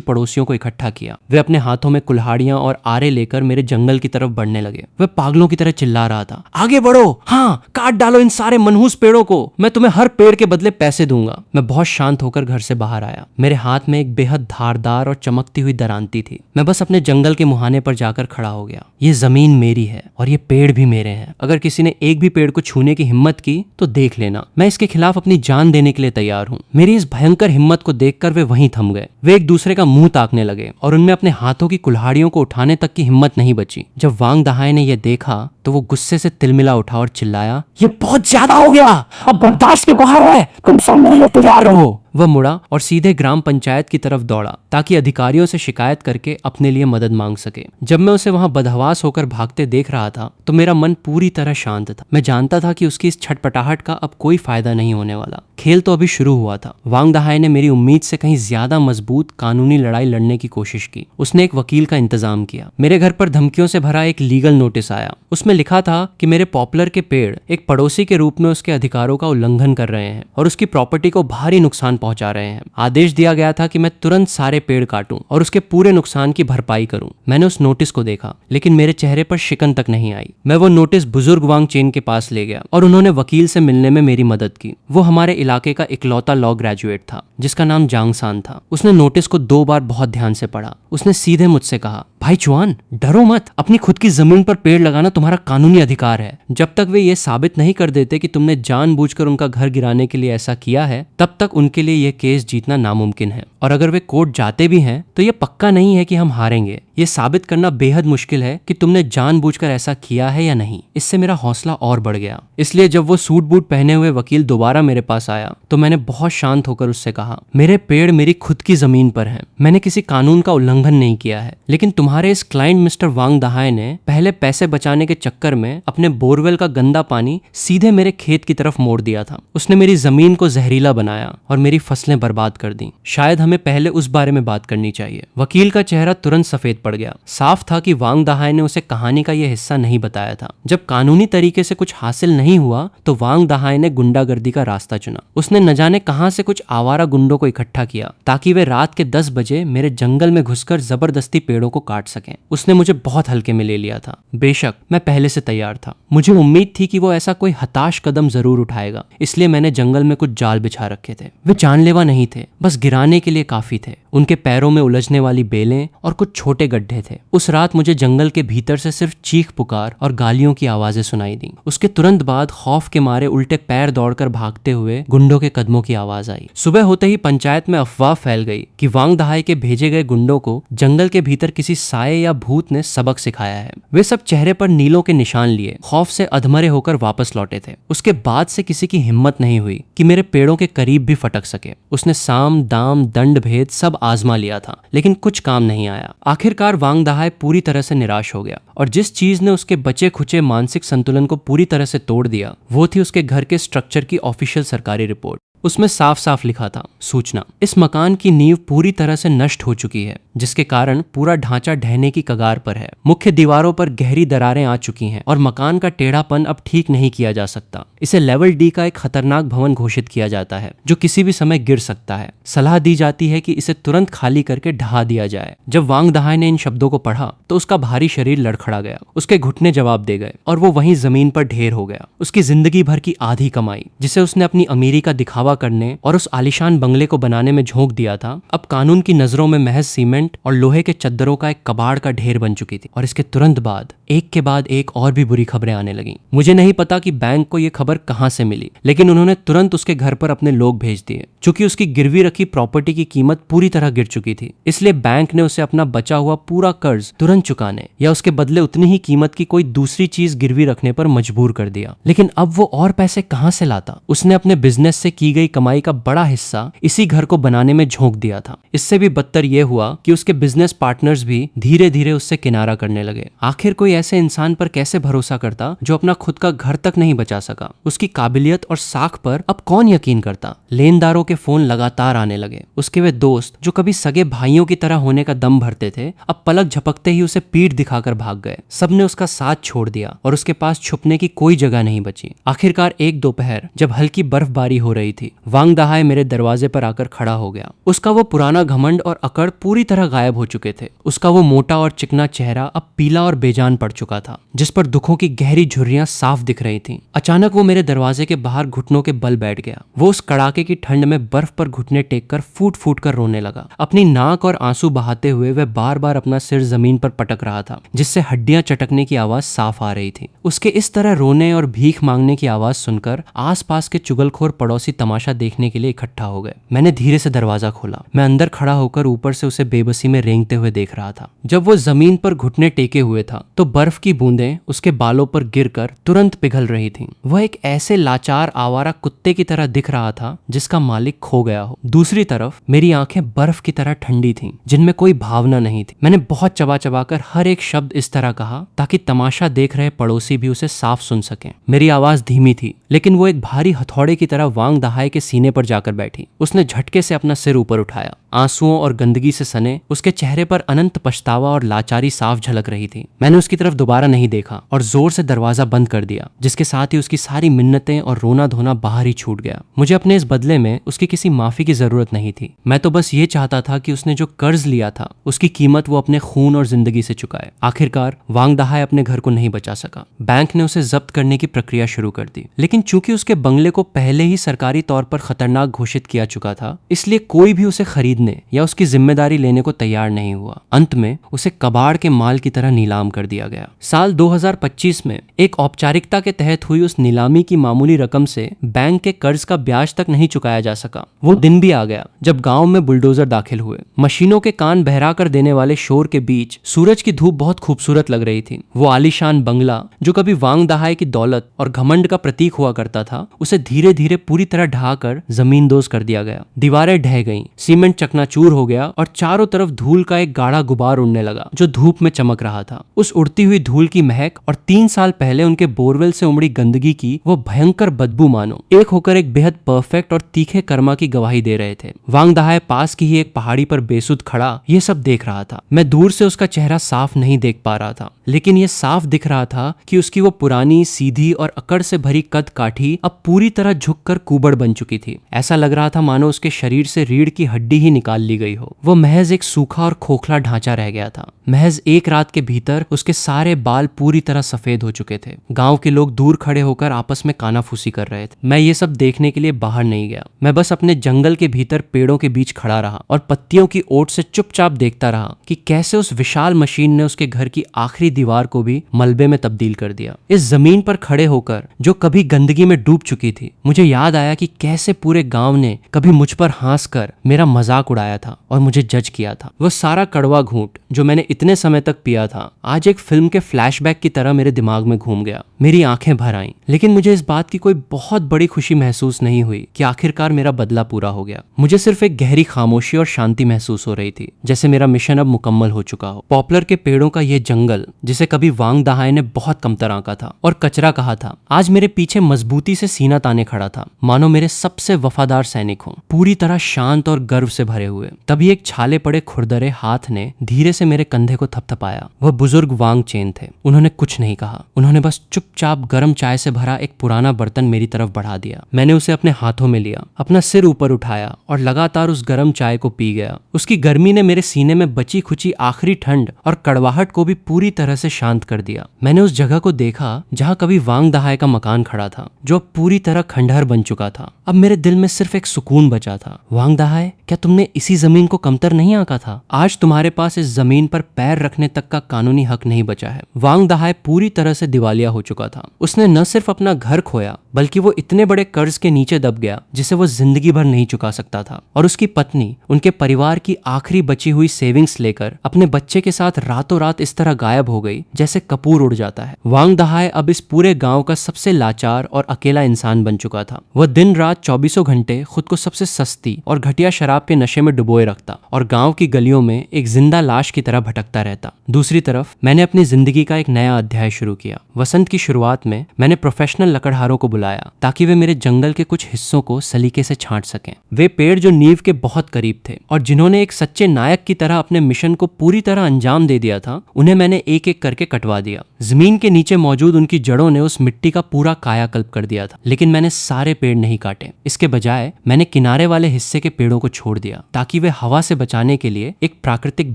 पड़ोसियों को इकट्ठा किया। वे अपने हाथों में कुल्हाड़ियां और आरे लेकर मेरे जंगल की तरफ बढ़ने लगे। वे पागलों की तरह चिल्ला रहा था, आगे बढ़ो, हाँ काट डालो इन सारे मनहूस पेड़ों को, मैं तुम्हें हर पेड़ के बदले पैसे दूंगा। मैं बहुत शांत होकर घर से बाहर आया। मेरे हाथ में एक बेहद धारदार और चमकती हुई दरांती थी। मैं बस अपने जंगल के मुहाने पर जाकर खड़ा हो गया। ये जमीन मेरी है और ये पेड़ भी मेरे हैं। अगर किसी ने एक भी पेड़ को छूने की हिम्मत की तो देख लेना, मैं इसके खिलाफ अपनी जान देने के लिए तैयार हूँ। मेरी इस भयंकर हिम्मत को देखकर वे वहीं थम गए। वे एक दूसरे का मुंह ताकने लगे और उनमें अपने हाथों की कुल्हाड़ियों को उठाने तक की हिम्मत नहीं बची। जब वांग दहाय ने यह देखा तो वो गुस्से से तिलमिला उठा और चिल्लाया, ये बहुत ज्यादा हो गया, अब बर्दाश्त के बाहर है, तुम सामने लिए तैयार रहो। वह मुड़ा और सीधे ग्राम पंचायत की तरफ दौड़ा ताकि अधिकारियों से शिकायत करके अपने लिए मदद मांग सके। जब मैं उसे वहां बदहवास होकर भागते देख रहा था तो मेरा मन पूरी तरह शांत था। मैं जानता था कि उसकी इस छटपटाहट का अब कोई फायदा नहीं होने वाला। खेल तो अभी शुरू हुआ था। वांग दहाय ने मेरी उम्मीद से कहीं ज्यादा मजबूत कानूनी लड़ाई लड़ने की कोशिश की। उसने एक वकील का इंतजाम किया। मेरे घर पर धमकियों से भरा एक लीगल नोटिस आया। उसमें लिखा था कि मेरे पॉपुलर के पेड़ एक पड़ोसी के रूप में उसके अधिकारों का उल्लंघन कर रहे हैं और उसकी प्रॉपर्टी को भारी नुकसान पहुंचा रहे हैं। आदेश दिया गया था कि मैं तुरंत सारे पेड़ काटूं और उसके पूरे नुकसान की भरपाई करूं। मैंने उस नोटिस को देखा, लेकिन मेरे चेहरे पर शिकन तक नहीं आई। मैं वो नोटिस बुजुर्ग वांग चेन के पास ले गया और उन्होंने वकील से मिलने में मेरी मदद की। वो हमारे इलाके का इकलौता लॉ ग्रेजुएट था जिसका नाम जांगसान था। उसने नोटिस को 2 बार बहुत ध्यान से पढ़ा। उसने सीधे मुझसे कहा, भाई चुआन, डरो मत, अपनी खुद की जमीन पर पेड़ लगाना तुम्हारा कानूनी अधिकार है। जब तक वे ये साबित नहीं कर देते कि तुमने जानबूझकर उनका घर गिराने के लिए ऐसा किया है, तब तक उनके लिए यह केस जीतना नामुमकिन है। और अगर वे कोर्ट जाते भी हैं तो यह पक्का नहीं है कि हम हारेंगे। ये साबित करना बेहद मुश्किल है कि तुमने जानबूझकर ऐसा किया है या नहीं। इससे मेरा हौसला और बढ़ गया। इसलिए जब वो सूट बूट पहने हुए वकील दोबारा मेरे पास आया तो मैंने बहुत शांत होकर उससे कहा, मेरे पेड़ मेरी खुद की जमीन पर हैं। मैंने किसी कानून का उल्लंघन नहीं किया है, लेकिन तुम्हारे इस क्लाइंट मिस्टर वांग दहाय ने पहले पैसे बचाने के चक्कर में अपने बोरवेल का गंदा पानी सीधे मेरे खेत की तरफ मोड़ दिया था। उसने मेरी जमीन को जहरीला बनाया और मेरी फसलें बर्बाद कर दी। शायद हमें पहले उस बारे में बात करनी चाहिए। वकील का चेहरा तुरंत सफेद पड़ गया। साफ था कि वांग दहाय ने उसे कहानी का यह हिस्सा नहीं बताया था। जब कानूनी तरीके से कुछ हासिल नहीं हुआ तो वांग दहाय ने गुंडागर्दी का रास्ता चुना। उसने न जाने कहां से कुछ आवारा गुंडों को इकट्ठा किया ताकि वे रात के 10 बजे मेरे जंगल में घुसकर जबरदस्ती पेड़ों को काट सकें। उसने मुझे बहुत हल्के में ले लिया था। बेशक मैं पहले से तैयार था। मुझे उम्मीद थी कि वो ऐसा कोई हताश कदम जरूर उठाएगा, इसलिए मैंने जंगल में कुछ जाल बिछा रखे थे। वे जानलेवा नहीं थे, बस गिराने के लिए काफी थे। उनके पैरों में उलझने वाली बेलें और कुछ छोटे गड्ढे थे। उस रात मुझे जंगल के भीतर से सिर्फ चीख पुकार और गालियों की आवाजें सुनाई दी। उसके तुरंत बाद खौफ के मारे उल्टे पैर दौड़कर भागते हुए गुंडों के कदमों की आवाज आई। सुबह होते ही पंचायत में अफवाह फैल गई कि वांग दहाय के भेजे गए गुंडों को जंगल के भीतर किसी साये या भूत ने सबक सिखाया है। वे सब चेहरे पर नीलों के निशान लिए खौफ से अधमरे होकर वापस लौटे थे। उसके बाद से किसी की हिम्मत नहीं हुई कि मेरे पेड़ों के करीब भी फटक सके। उसने साम दाम दंड भेद सब आजमा लिया था, लेकिन कुछ काम नहीं आया। आखिरकार वांग दहाय पूरी तरह से निराश हो गया और जिस चीज ने उसके बचे खुचे मानसिक संतुलन को पूरी तरह से तोड़ दिया वो थी उसके घर के स्ट्रक्चर की ऑफिशियल सरकारी रिपोर्ट। उसमें साफ साफ लिखा था, सूचना, इस मकान की नींव पूरी तरह से नष्ट हो चुकी है, जिसके कारण पूरा ढांचा ढहने की कगार पर है। मुख्य दीवारों पर गहरी दरारें आ चुकी हैं और मकान का टेढ़ापन अब ठीक नहीं किया जा सकता। इसे लेवल डी का एक खतरनाक भवन घोषित किया जाता है जो किसी भी समय गिर सकता है। सलाह दी जाती है कि इसे तुरंत खाली करके ढहा दिया जाए। जब वांग दहाय ने इन शब्दों को पढ़ा तो उसका भारी शरीर लड़खड़ा गया। उसके घुटने जवाब दे गए और वो वहीं जमीन पर ढेर हो गया। उसकी जिंदगी भर की आधी कमाई, जिसे उसने अपनी अमीरी का दिखावा करने और उस आलीशान बंगले को बनाने में झोंक दिया था, अब कानून की नजरों में महज सीमेंट और लोहे के चद्दरों का एक कबाड़ का ढेर बन चुकी थी। और इसके तुरंत बाद एक के बाद एक और भी बुरी खबरें आने लगी। मुझे नहीं पता कि बैंक को ये खबर कहां से मिली, लेकिन उन्होंने तुरंत उसके घर पर अपने लोग भेज दिए। चूंकि उसकी गिरवी रखी प्रॉपर्टी की कीमत पूरी तरह गिर चुकी थी, इसलिए बैंक ने उसे अपना बचा हुआ पूरा कर्ज तुरंत चुकाने या उसके बदले उतनी ही कीमत की कोई दूसरी चीज गिरवी रखने पर मजबूर कर दिया। लेकिन अब वो और पैसे कहां से लाता? उसने अपने बिजनेस से की गई कमाई का बड़ा हिस्सा इसी घर को बनाने में झोंक दिया था। इससे भी बदतर यह हुआ कि उसके बिजनेस पार्टनर्स भी धीरे धीरे उससे किनारा करने लगे। आखिर कोई ऐसे इंसान पर कैसे भरोसा करता जो अपना खुद का घर तक नहीं बचा सका? उसकी काबिलियत और साख पर अब कौन यकीन करता? लेनदारों के फोन लगातार आने लगे। उसके वे दोस्त जो कभी सगे भाइयों की तरह होने का दम भरते थे, अब पलक झपकते ही उसे पीठ दिखाकर भाग गए। सबने उसका साथ छोड़ दिया और उसके पास छुपने की कोई जगह नहीं बची। आखिरकार एक दोपहर जब हल्की बर्फबारी हो रही थी, वांग दहाय मेरे दरवाजे पर आकर खड़ा हो गया। उसका वो पुराना घमंड और अकड़ पूरी तरह गायब हो चुके थे। उसका वो मोटा और चिकना चेहरा अब पीला और बेजान पड़ चुका था, जिस पर दुखों की गहरी झुर्रियां साफ दिख रही थीं। अचानक वो मेरे दरवाजे के बाहर घुटनों के बल बैठ गया। वो उस कड़ाके की ठंड में बर्फ पर घुटने टेक कर फूट फूट कर रोने लगा। अपनी नाक और आंसू बहाते हुए वह बार बार अपना सिर जमीन पर पटक रहा था, जिससे हड्डियां चटकने की आवाज साफ आ रही थी। उसके इस तरह रोने और भीख मांगने की आवाज सुनकर आसपास के चुगलखोर पड़ोसी तमाशा देखने के लिए इकट्ठा हो गए। मैंने धीरे से दरवाजा खोला। मैं अंदर खड़ा होकर ऊपर से उसे बेबसी में रेंगते हुए देख रहा था। जब वो जमीन पर घुटने टेके हुए था तो बर्फ की बूंदें उसके बालों पर गिरकर तुरंत पिघल रही थीं। वह एक ऐसे लाचार आवारा कुत्ते की तरह दिख रहा था जिसका मालिक खो गया हो। दूसरी तरफ मेरी आंखें बर्फ की तरह ठंडी थीं, जिनमें कोई भावना नहीं थी। मैंने बहुत चबा चबा कर हर एक शब्द इस तरह कहा ताकि तमाशा देख रहे पड़ोसी भी उसे साफ सुन सकें। मेरी आवाज धीमी थी, लेकिन वो एक भारी हथौड़े की तरह वांग दहाय के सीने पर जाकर बैठी। उसने झटके से अपना सिर ऊपर उठाया। आंसुओं और गंदगी से सने उसके चेहरे पर अनंत पछतावा और लाचारी साफ झलक रही थी। मैंने उसकी तरफ दोबारा नहीं देखा और जोर से दरवाजा बंद कर दिया, जिसके साथ ही उसकी सारी मिन्नतें और रोना धोना बाहर ही छूट गया। मुझे अपने इस बदले में उसकी किसी माफी की जरूरत नहीं थी। मैं तो बस ये चाहता था कि उसने जो कर्ज लिया था उसकी कीमत वो अपने खून और जिंदगी से चुकाए। आखिरकार वांग दहाय अपने घर को नहीं बचा सका। बैंक ने उसे जब्त करने की प्रक्रिया शुरू कर दी, लेकिन चूंकि उसके बंगले को पहले ही सरकारी तौर पर खतरनाक घोषित किया चुका था, इसलिए कोई भी उसे खरीदने या उसकी जिम्मेदारी लेने को तैयार नहीं हुआ। अंत में उसे कबाड़ के माल की तरह नीलाम कर दिया गया। साल 2025 में एक औपचारिकता के तहत हुई उस नीलामी की मामूली रकम से बैंक के कर्ज का ब्याज तक नहीं चुकाया जा सका। वो दिन भी आ गया जब गांव में बुलडोजर दाखिल हुए। मशीनों के कान बहरा कर देने वाले शोर के बीच सूरज की धूप बहुत खूबसूरत लग रही थी। वो आलीशान बंगला जो कभी वांग दहाय की दौलत और घमंड का प्रतीक हुआ करता था, उसे धीरे धीरे पूरी तरह ढहाकर जमींदोज कर दिया गया। दीवारें ढह गईं, सीमेंट चकनाचूर हो गया और चारों तरफ धूल का एक गाढ़ा गुबार उड़ने लगा जो धूप में चमक रहा था। उस उड़ती हुई धूल की महक और 3 साल पहले उनके बोरवेल से उमड़ी गंदगी की वो भयंकर बदबू मानो एक होकर एक बेहद परफेक्ट और तीखे कर्मा की गवाही दे रहे थे। वांग दहाय पास की ही एक पहाड़ी पर बेसुध खड़ा ये सब देख रहा था। मैं दूर से उसका चेहरा साफ नहीं देख पा रहा था, लेकिन ये साफ दिख रहा था कि उसकी वो पुरानी सीधी और अकड़ से भरी कद काठी अब पूरी तरह झुककर कुबड़ बन चुकी थी। ऐसा लग रहा था मानो उसके शरीर से रीढ़ की हड्डी ही निकाल ली गई हो। वो महज एक सूखा और खोखला ढांचा रह गया था। महज एक रात के भीतर उसके सारे बाल पूरी तरह सफेद हो चुके थे। गांव के लोग दूर खड़े होकर आपस में कानाफूसी कर रहे थे। मैं ये सब देखने के लिए बाहर नहीं गया। मैं बस अपने जंगल के भीतर पेड़ों के बीच खड़ा रहा और पत्तियों की ओट से चुपचाप देखता रहा कि कैसे उस विशाल मशीन ने उसके घर की आखिरी दीवार को भी मलबे में तब्दील कर दिया। इस जमीन पर खड़े होकर जो कभी गंदगी में डूब चुकी थी, मुझे याद आया कि कैसे पूरे गांव ने कभी मुझ पर हंस कर मेरा मजाक उड़ाया था और मुझे जज किया था। वो सारा कड़वा घूंट जो मैंने इतने समय तक पिया था, आज एक फिल्म के फ्लैशबैक की तरह मेरे दिमाग में घूम गया। मेरी आंखें भर आईं, लेकिन मुझे इस बात की कोई बहुत बड़ी खुशी महसूस नहीं हुई कि आखिरकार मेरा बदला पूरा हो गया। मुझे सिर्फ एक गहरी खामोशी और शांति महसूस हो रही थी, जैसे मेरा मिशन अब मुकम्मल हो चुका हो। पॉपुलर के पेड़ों का यह जंगल, जिसे कभी वांग दहाय ने बहुत कमतर आंका था और कचरा कहा था, आज मेरे पीछे मजबूती से सीना ताने खड़ा था, मानो मेरे सबसे वफादार सैनिक हों, पूरी तरह शांत और गर्व से भरे हुए। तभी एक छाले पड़े खुरदरे हाथ ने धीरे से मेरे कंधे को थपथपाया। वह बुजुर्ग वांग चेन थे। उन्होंने कुछ नहीं कहा, उन्होंने बस चुपचाप गर्म चाय से भरा एक पुराना बर्तन मेरी तरफ बढ़ा दिया। मैंने उसे अपने हाथों में लिया, अपना सिर ऊपर उठाया और लगातार उस गर्म चाय को पी गया। उसकी गर्मी ने मेरे सीने में बची खुची आखिरी ठंड और कड़वाहट को भी पूरी तरह से शांत कर दिया। मैंने उस जगह को देखा जहाँ कभी वांग दहाय का मकान खड़ा था, जो अब पूरी तरह खंडहर बन चुका था। अब मेरे दिल में सिर्फ एक सुकून बचा था। वांग दहाय, क्या तुमने इसी जमीन को कमतर नहीं आंका था? आज तुम्हारे पास इस जमीन पर पैर रखने तक का कानूनी हक नहीं बचा। बचा है। वांग दहाय पूरी तरह से दिवालिया हो चुका था। उसने न सिर्फ अपना घर खोया बल्कि वो इतने बड़े कर्ज के नीचे दब गया जिसे वो जिंदगी भर नहीं चुका सकता था। और उसकी पत्नी उनके परिवार की आखिरी बची हुई सेविंग्स लेकर अपने बच्चे के साथ रातों रात इस तरह गायब हो गई जैसे कपूर उड़ जाता है। वांग दहाय अब इस पूरे गांव का सबसे लाचार और अकेला इंसान बन चुका था। वह दिन रात 24 घंटे खुद को सबसे सस्ती और घटिया शराब के नशे में डुबोए रखता और गांव की गलियों में एक जिंदा लाश की तरह भटकता रहता। दूसरी तरफ मैंने अपनी जिंदगी का एक नया अध्याय शुरू किया। वसंत की शुरुआत में मैंने प्रोफेशनल लकड़हारों को बुलाया ताकि वे मेरे जंगल के कुछ हिस्सों को सलीके से छांट सकें। वे पेड़ जो नींव के बहुत करीब थे और जिन्होंने एक सच्चे नायक की तरह अपने मिशन को पूरी तरह अंजाम दे दिया था, उन्हें मैंने एक एक करके कटवा दिया। जमीन के नीचे मौजूद उनकी जड़ों ने उस मिट्टी का पूरा कायाकल्प कर दिया था। लेकिन मैंने सारे पेड़ नहीं काटे। इसके बजाय मैंने किनारे वाले हिस्से के पेड़ों को छोड़ दिया ताकि वे हवा से बचाने के लिए एक प्राकृतिक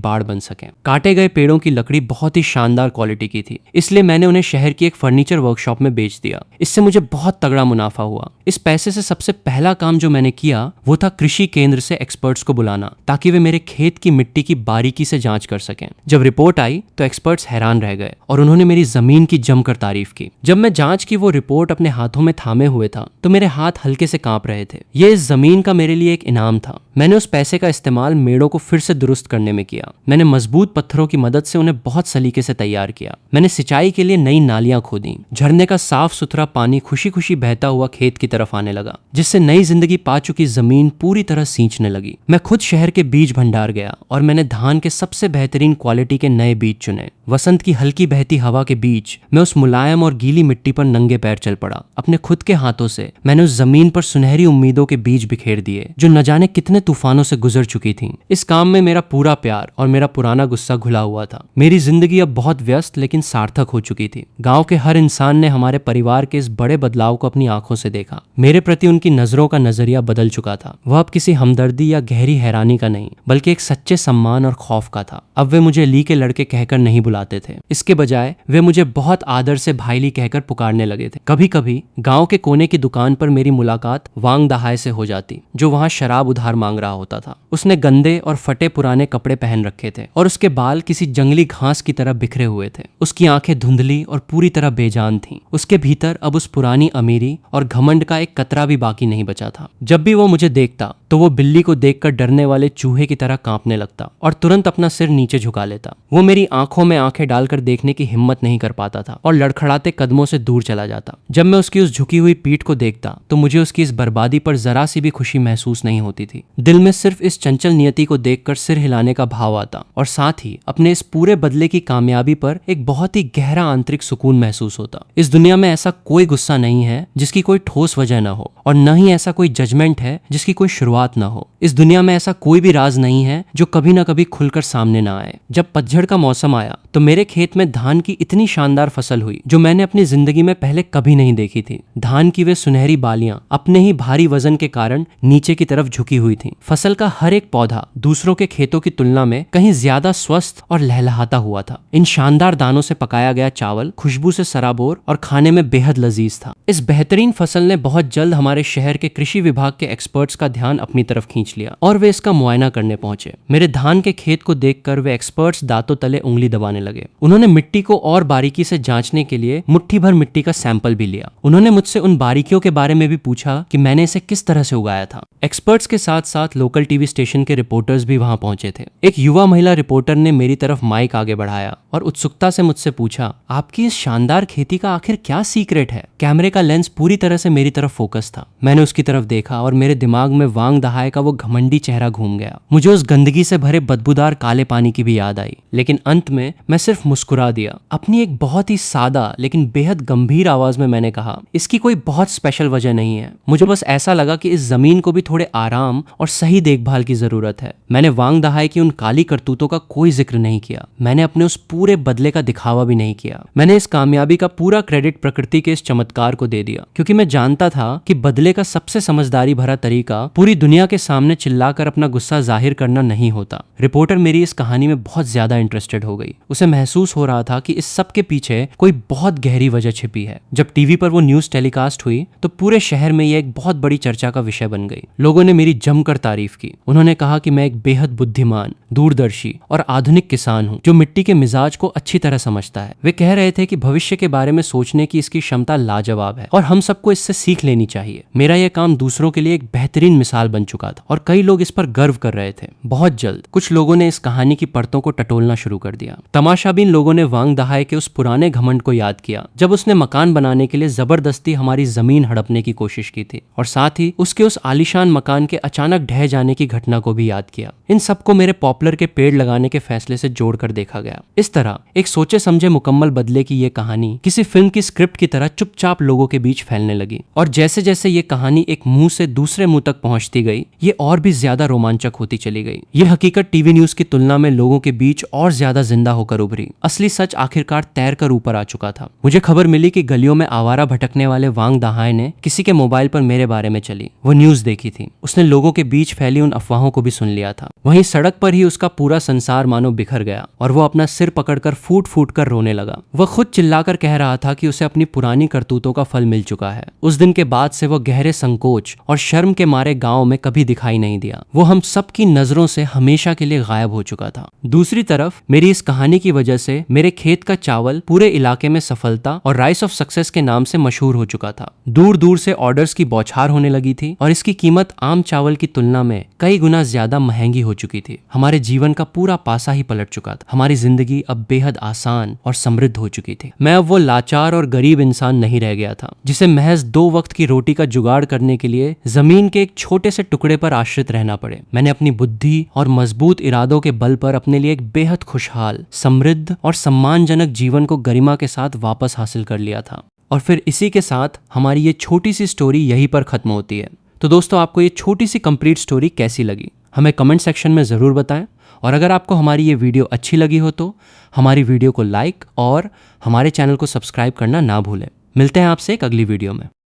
बाड़ बन सकें। काटे गए पेड़ों की लकड़ी बहुत ही शानदार क्वालिटी की थी, इसलिए मैंने उन्हें शहर की एक फर्नीचर वर्कशॉप में बेच दिया। इससे मुझे बहुत तगड़ा मुनाफा हुआ। इस पैसे से सबसे पहला काम जो मैंने किया वो था कृषि केंद्र से एक्सपर्ट्स को बुलाना ताकि वे मेरे खेत की मिट्टी की बारीकी से जांच कर सकें। जब रिपोर्ट आई तो एक्सपर्ट्स हैरान रह गए और उन्होंने मेरी जमीन की जमकर तारीफ की। जब मैं जांच की वो रिपोर्ट अपने हाथों में थामे हुए था तो मेरे हाथ हल्के से कांप रहे थे। ये इस जमीन का मेरे लिए एक इनाम था। मैंने उस पैसे का इस्तेमाल मेड़ों को फिर से दुरुस्त करने में किया। मैंने मजबूत पत्थरों की मदद से उन्हें बहुत सलीके से तैयार किया। मैंने सिंचाई के लिए नई नालियां खोदी। झरने का साफ सुथरा पानी खुशी खुशी बहता हुआ खेत की तरफ आने लगा, जिससे नई जिंदगी पा चुकी जमीन पूरी तरह सींचने लगी। मैं खुद शहर के बीज भंडार गया और मैंने धान के सबसे बेहतरीन क्वालिटी के नए बीज चुने। वसंत की हल्की बहती हवा के बीच मैं उस मुलायम और गीली मिट्टी पर नंगे पैर चल पड़ा। अपने खुद के हाथों से मैंने उस जमीन पर सुनहरी उम्मीदों के बीज बिखेर दिए जो न जाने कितने तूफानों से गुजर चुकी थीं। इस काम में मेरा पूरा प्यार और मेरा पुराना गुस्सा घुला हुआ था। मेरी जिंदगी अब बहुत व्यस्त लेकिन सार्थक हो चुकी थी। गांव के हर इंसान ने हमारे परिवार के इस बड़े बदलाव को अपनी आंखों से देखा। मेरे प्रति उनकी नजरों का नजरिया बदल चुका था। वह अब किसी हमदर्दी या गहरी हैरानी का नहीं बल्कि एक सच्चे सम्मान और खौफ का था। अब वे मुझे ली के लड़के कहकर नहीं बुलाते थे। इसके बजाय वे मुझे बहुत आदर से भाई ली कहकर पुकारने लगे थे। कभी कभी गांव के कोने की दुकान पर मेरी मुलाकात वांग दहाय से हो जाती, जो वहां शराब उधार मांग रहा होता था। उसने गंदे और फटे पुराने कपड़े पहन रखे थे और उसके बाल किसी जंगली घास की तरह बिखरे हुए थे। उसकी आंखें धुंधली और पूरी तरह बेजान थीं। उसके भीतर अब उस पुरानी अमीरी और घमंड का एक कतरा भी बाकी नहीं बचा था। जब भी वो मुझे देखता तो वो बिल्ली को देखकर डरने वाले चूहे की तरह कांपने लगता और तुरंत अपना सिर नीचे झुका लेता। वो मेरी आंखों में आंखें डालकर देखने की हिम्मत नहीं कर पाता था और लड़खड़ाते कदमों से दूर चला जाता। जब मैं उसकी उस झुकी हुई पीठ को देखता तो मुझे उसकी इस बर्बादी पर जरा सी भी खुशी महसूस नहीं होती थी। दिल में सिर्फ इस चंचल नियति को देखकर सिर हिलाने का भाव आता और साथ ही अपने इस पूरे बदले की कामयाबी पर एक बहुत ही गहरा आंतरिक सुकून महसूस होता। इस दुनिया में ऐसा कोई गुस्सा नहीं है जिसकी कोई ठोस वजह न हो और न ही ऐसा कोई जजमेंट है जिसकी कोई शुरुआत न हो। इस दुनिया में ऐसा कोई भी राज नहीं है जो कभी ना कभी खुलकर सामने ना आए। जब पतझड़ का मौसम आया तो मेरे खेत में धान की इतनी शानदार फसल हुई जो मैंने अपनी जिंदगी में पहले कभी नहीं देखी थी। धान की वे सुनहरी बालियां अपने ही भारी वजन के कारण नीचे की तरफ झुकी हुई थीं। फसल का हर एक पौधा दूसरों के खेतों की तुलना में कहीं ज्यादा स्वस्थ और लहलहाता हुआ था। इन शानदार दानों से पकाया गया चावल खुशबू से सराबोर और खाने में बेहद लजीज था। इस बेहतरीन फसल ने बहुत जल्द हमारे शहर के कृषि विभाग के एक्सपर्ट्स का ध्यान अपनी तरफ खींच लिया और वे इसका मुआयना करने पहुंचे। मेरे धान के खेत को देखकर वे एक्सपर्ट्स दांतों तले उंगली दबाने लगे। उन्होंने मिट्टी को और बारीकी से जांचने के लिए मुट्ठी भर मिट्टी का सैंपल भी लिया। उन्होंने मुझसे उन बारीकियों के बारे में भी पूछा कि मैंने इसे किस तरह से उगाया था। एक्सपर्ट्स के साथ साथ लोकल टीवी स्टेशन के रिपोर्टर्स भी वहां पहुंचे थे। एक युवा महिला रिपोर्टर ने मेरी तरफ माइक आगे बढ़ाया और उत्सुकता से मुझसे पूछा, आपकी इस शानदार खेती का आखिर क्या सीक्रेट है? कैमरे का लेंस पूरी तरह से मेरी तरफ फोकस था। मैंने उसकी तरफ देखा और मेरे दिमाग में वांग दहाय का वो घमंडी चेहरा घूम गया। मुझे उस गंदगी से भरे बदबूदार काले पानी की भी याद आई, लेकिन अंत में मैं सिर्फ मुस्कुरा दिया। अपनी एक बहुत ही सादा लेकिन बेहद गंभीर आवाज में मैंने कहा, इसकी कोई बहुत स्पेशल वजह नहीं है। मुझे बस ऐसा लगा कि इस जमीन को भी थोड़े आराम और सही देखभाल की जरूरत है। मैंने वांग दहाय की उन काली करतूतों का कोई जिक्र नहीं किया। मैंने अपने उस पूरे बदले का दिखावा भी नहीं किया। मैंने इस कामयाबी का पूरा क्रेडिट प्रकृति के इस चमत्कार को दे दिया, क्योंकि मैं जानता था कि बदले का सबसे समझदारी भरा तरीका पूरी दुनिया के सामने चिल्लाकर अपना गुस्सा जाहिर करना नहीं होता। रिपोर्टर मेरी इस कहानी में बहुत ज्यादा इंटरेस्टेड हो गई। उसे महसूस हो रहा था कि इस सब के पीछे कोई बहुत गहरी वजह छिपी है। जब टीवी पर वो न्यूज टेलीकास्ट हुई तो पूरे शहर में ये एक बहुत बड़ी चर्चा का विषय बन गई। लोगों ने मेरी जमकर तारीफ की। उन्होंने कहा कि मैं एक बेहद बुद्धिमान, दूरदर्शी और आधुनिक किसान हूँ जो मिट्टी के मिजाज को अच्छी तरह समझता है। वे कह रहे थे कि भविष्य के बारे में सोचने की इसकी क्षमता लाजवाब है और हम सबको इससे सीख लेनी चाहिए। मेरा यह काम दूसरों के लिए एक बेहतरीन मिसाल बन चुका था और कई लोग इस पर गर्व कर रहे थे। बहुत जल्द कुछ लोगों ने इस कहानी की परतों को टटोलना शुरू कर दिया। तमाशाबीन लोगों ने वांग दहाई के उस पुराने घमंड को याद किया जब उसने मकान बनाने के लिए जबरदस्ती हमारी जमीन हड़पने की कोशिश की थी, और साथ ही उसके उस आलीशान मकान के अचानक ढह जाने की घटना को भी याद किया। इन सबको मेरे पॉपुलर के पेड़ लगाने के फैसले से जोड़कर देखा गया। इस तरह एक सोचे समझे मुकम्मल बदले की ये कहानी किसी फिल्म की स्क्रिप्ट की तरह चुपचाप लोगों के बीच फैलने लगी, और जैसे जैसे ये कहानी एक मुंह से दूसरे मुंह तक पहुंचती गई, ये और भी ज्यादा रोमांचक होती चली गई। ये हकीकत टीवी न्यूज की तुलना में लोगों के बीच और ज्यादा जिंदा होकर उभरी। असली सच आखिरकार तैर कर ऊपर आ चुका था। मुझे खबर मिली कि गलियों में आवारा भटकने वाले वांग दहाई ने किसी के मोबाइल पर मेरे बारे में चली वो न्यूज देखी थी। उसने लोगों के बीच फैली उन अफवाहों को भी सुन लिया था। वहीं सड़क पर ही उसका पूरा संसार मानो बिखर गया और वो अपना सिर पकड़कर फूट फूट कर रोने लगा। वह खुद चिल्लाकर कह रहा था कि उसे अपनी पुरानी करतूतों का फल मिल चुका है। उस दिन के बाद से वो गहरे संकोच और शर्म के मारे गांव में कभी दिखाई नहीं दिया। वो हम सबकी नजरों से हमेशा के लिए गायब हो चुका था। दूसरी तरफ मेरी इस कहानी की वजह से मेरे खेत का चावल पूरे इलाके में सफलता और राइस ऑफ सक्सेस के नाम से मशहूर हो चुका था। दूर दूर से ऑर्डर्स की बौछार होने लगी थी और इसकी कीमत आम चावल की तुलना में कई गुना ज्यादा महंगी हो चुकी थी। हमारे जीवन का पूरा पासा ही पलट चुका था। हमारी जिंदगी अब बेहद आसान और समृद्ध हो चुकी थी। मैं अब वो लाचार और गरीब इंसान नहीं रह गया था जिसे महज 2 वक्त की रोटी का जुगाड़ करने के लिए जमीन के एक छोटे से टुकड़े पर आश्रित रहना पड़े। मैंने अपनी बुद्धि और मजबूत इरादों के बल पर अपने लिए एक बेहद खुशहाल, समृद्ध और सम्मानजनक जीवन को गरिमा के साथ वापस हासिल कर लिया था। और फिर इसी के साथ हमारी ये छोटी सी स्टोरी यहीं पर खत्म होती है। तो दोस्तों, आपको ये छोटी सी कंप्लीट स्टोरी कैसी लगी हमें कमेंट सेक्शन में ज़रूर बताएं। और अगर आपको हमारी ये वीडियो अच्छी लगी हो तो हमारी वीडियो को लाइक और हमारे चैनल को सब्सक्राइब करना ना भूलें। मिलते हैं आपसे एक अगली वीडियो में।